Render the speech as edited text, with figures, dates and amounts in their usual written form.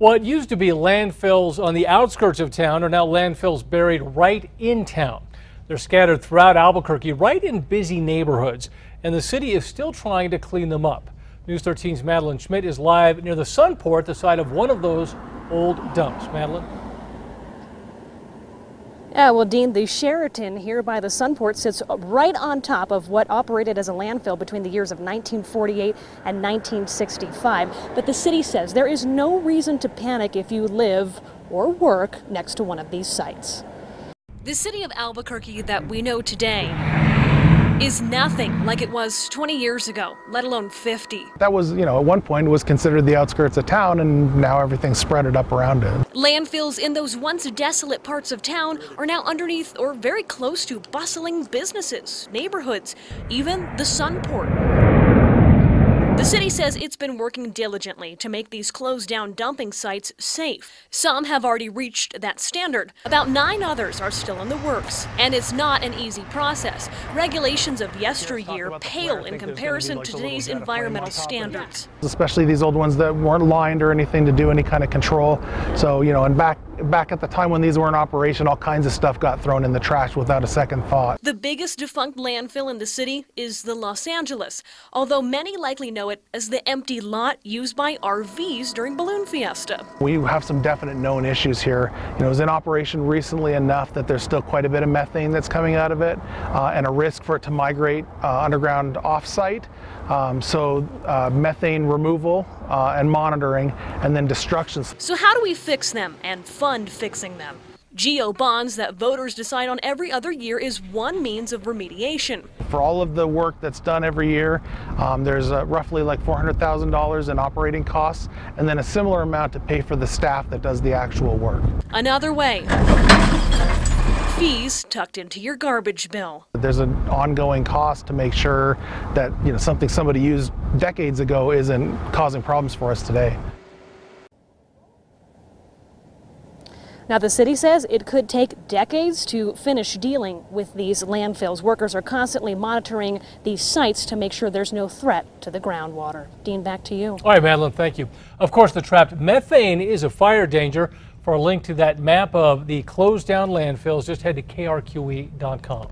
What used to be landfills on the outskirts of town are now landfills buried right in town. They're scattered throughout Albuquerque, right in busy neighborhoods, and the city is still trying to clean them up. News 13's Madeline Schmidt is live near the Sunport, the site of one of those old dumps. Madeline? Yeah, well, Dean, the Sheraton here by the Sunport sits right on top of what operated as a landfill between the years of 1948 and 1965. But the city says there is no reason to panic if you live or work next to one of these sites. The city of Albuquerque that we know today is nothing like it was 20 years ago, let alone 50. That was, at one point was considered the outskirts of town, and now everything's spread it up around it. Landfills in those once desolate parts of town are now underneath or very close to bustling businesses, neighborhoods, even the Sunport. The city says it's been working diligently to make these closed-down dumping sites safe. Some have already reached that standard. About 9 others are still in the works, and it's not an easy process. Regulations of yesteryear pale in comparison to today's environmental standards. Especially these old ones that weren't lined or anything to do any kind of control. So, and back at the time when these were in operation, all kinds of stuff got thrown in the trash without a second thought. The biggest defunct landfill in the city is the Los Angeles, although many likely know it as the empty lot used by RVs during Balloon Fiesta. We have some definite known issues here. It was in operation recently enough that there's still quite a bit of methane that's coming out of it, and a risk for it to migrate underground off-site. So methane removal and monitoring, and then destruction. So how do we fix them and fund fixing them? Geo bonds that voters decide on every other year is one means of remediation. For all of the work that's done every year, there's roughly like $400,000 in operating costs, and then a similar amount to pay for the staff that does the actual work. Another way, fees tucked into your garbage bill. There's an ongoing cost to make sure that something somebody used decades ago isn't causing problems for us today. Now, the city says it could take decades to finish dealing with these landfills. Workers are constantly monitoring these sites to make sure there's no threat to the groundwater. Dean, back to you. All right, Madeline, thank you. Of course, the trapped methane is a fire danger. For a link to that map of the closed down landfills, just head to krqe.com.